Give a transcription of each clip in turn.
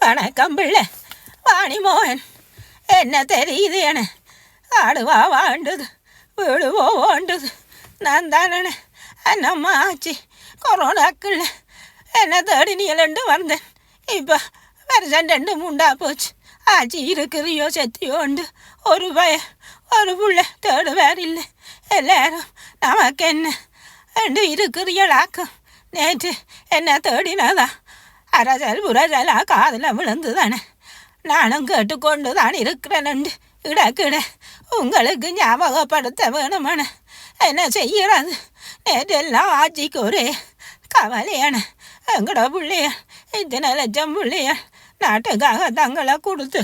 வணக்கம் பிள்ளை வாணிமோகன். என்ன தெரியுது என ஆடுவா வாண்டுது வீடுவோ வாண்டுது. நான் தானே அண்ணம்மா ஆச்சு கொரோனாக்குள்ள என்ன தேடி நீலண்டு வந்தேன். இப்போ வருஷம் 2 3 போச்சு. ஆச்சு இருக்கிறியோ செத்தியோண்டு ஒரு ஒரு புள்ள தேடு வேறு இல்லை. எல்லாரும் நமக்கு என்ன ரெண்டு இருக்கிறியலாக்கும். நேற்று என்ன தேடினதா அரசல் புரசலா காதில் விழுந்து தானே நானும் கேட்டுக்கொண்டு தான் இருக்கிறேன்னு இடக்கிட உங்களுக்கு ஞாபகப்படுத்த வேணுமான என்ன செய்கிறது. நேற்றெல்லாம் ஆட்சிக்கு ஒரே கவலையான எங்கட பிள்ளைய இத்தனை லட்சம் பிள்ளைய நாட்டுக்காக தங்களை கொடுத்து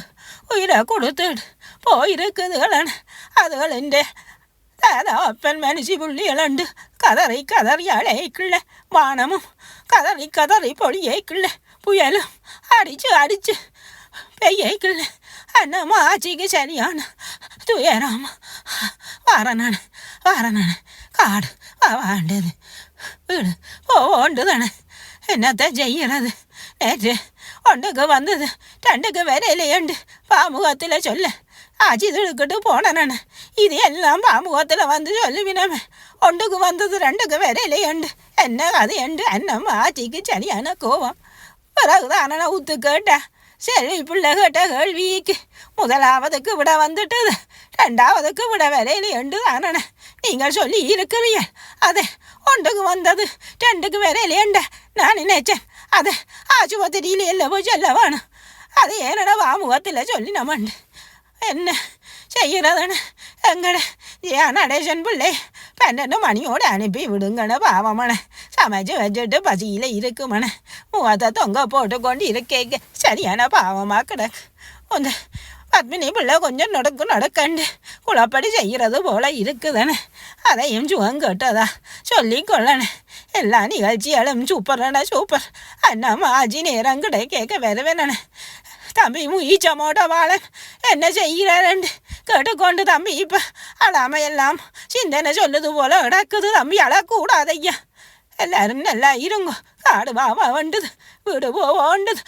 உயிரை கொடுத்துட்டு போயிருக்குதுகள அதுகளின் அப்பன் மனுஷி புள்ளிகளண்டு கதறி கதறி அழைக்குள்ள வானமும் கதறி கதறி பொழியைக்குள்ள புயலும் அடிச்சு அடிச்சு பெய்யைக்குள்ள அண்ணம்மா ஆட்சிக்கு சரியான துயராமா வாரனானே காடு வாண்டது வீடு போண்டு தானே என்னத்தை செய்யறது. நேற்று ஒன்றுக்கு வந்தது 2க்கு வரையிலேண்டு பாமுகத்தில் சொல்ல ஆச்சி திடுக்கிட்டு போனேன். இது எல்லாம் பாமுகத்தில் வந்து சொல்லுவினமே. 1க்கு வந்தது 2க்கு வரையிலேண்டு என்ன அது என்று அண்ணம்மா ஆச்சிக்கு சரியான கோபம். பிறகுதான ஊத்து கேட்டேன். சரி பிள்ளை கேட்ட கேள்விக்கு முதலாவதுக்கு விட வந்துட்டுது 2வதுக்கு விட வரையிலேண்டு தானே நீங்கள் சொல்லி இருக்கிறீங்க. அது 1க்கு வந்தது 2க்கு வரையிலேண்ட நான் நினைச்சேன். அது ஆஸ்பத்திரியில் எல்லவோ சொல்ல வேணும். அது ஏனடா வாமுகத்தில் சொல்லி நம்மண்டு என்ன செய்கிறதுன்னு எங்கட நடேசன் பிள்ளை 12 மணியோடு அனுப்பி விடுங்கண்ண. பாவமான சமைச்சு வச்சுட்டு பசியில் இருக்குமன முகத்தை தொங்க போட்டுக்கொண்டு இருக்கேங்க சரியான பாவமாக கிடக்கு. அந்த பத்மினி பிள்ளை கொஞ்சம் நடக்கண்டு குளப்படி செய்கிறது போல இருக்குதானே. அதையும் சுகம் கேட்டதா சொல்லி கொள்ளணே. எல்லா நிகழ்ச்சிகளும் சூப்பர். அண்ணாம்மா ஆஜி நேரம் கேட்க வருவேனே. தம்பி ஈச்சமோட வாழன் என்ன செய்கிறாரண்டு கேட்டுக்கொண்டு தம்பி இப்போ அழாமையெல்லாம் சிந்தனை சொல்லுது போல கிடக்குது. தம்பி அழக்கூடாதையா. எல்லாரும் நல்லா இருங்க. காடு வாவா வண்டுது வீடு போவோண்டுது.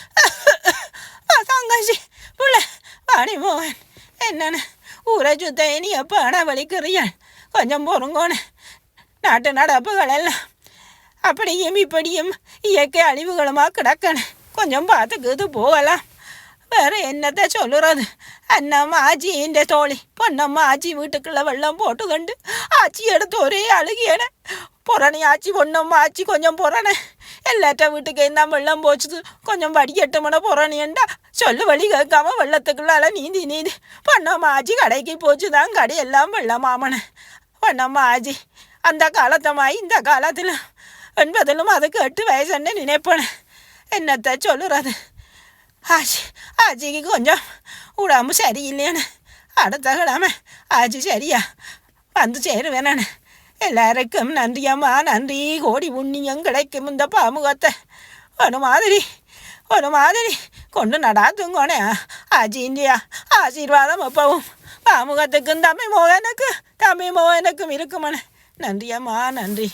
தங்கச்சி பிள்ளை வாணிமோகன் என்னன்னு ஊரை சுத்த நீ எப்போ வலிக்கிறியான் கொஞ்சம் பொறுங்கோன்னு. நாட்டு நடப்புகள் எல்லாம் அப்படியும் இப்படியும் இயற்கை அழிவுகளுமாக கிடக்கணும். கொஞ்சம் பார்த்துக்குது போகலாம். வேறு என்னத்தை சொல்லுறது. அண்ணம்மா ஆச்சி இந்த தோழி பொண்ணம்மா ஆச்சி வீட்டுக்குள்ளே வெள்ளம் போட்டுக்கண்டு ஆச்சி எடுத்து ஒரே அழுகியன புறணி ஆச்சி பொண்ணம்மா ஆச்சி கொஞ்சம் புறணை எல்லாட்ட வீட்டுக்கு என்ன வெள்ளம் போச்சுது கொஞ்சம் வடிகட்டுமன புறணியண்டா சொல்லு வழி கேட்காம வெள்ளத்துக்குள்ளால நீந்தி பொண்ணம்மா ஆச்சி கடைக்கு போச்சு தான் கடையெல்லாம் வெள்ளமாமன. பொண்ணம்மா ஆச்சி அந்த காலத்தம்மாயி இந்த காலத்தில் 80லும் அதுக்கு 8 வயசுன்னு நினைப்பேன். என்னத்தை சொல்லுறது. ஆச்சிக்கு கொஞ்சம் உடம்பு சரியில்லையானு அடுத்த கிழமை ஆச்சி சரியா வந்து சேருவேனானு. எல்லாருக்கும் நன்றியம்மா நன்றி. கோடி புண்ணியம் கிடைக்கும் இந்த பாமுகத்தை ஒரு மாதிரி கொண்டு நடாத்துங்கோனே. ஆச்சி இந்தியா ஆசீர்வாதம் எப்பவும் பாமுகத்துக்கும் தம்பி மோகனுக்கும் இருக்குமானே. நன்றியம்மா நன்றி.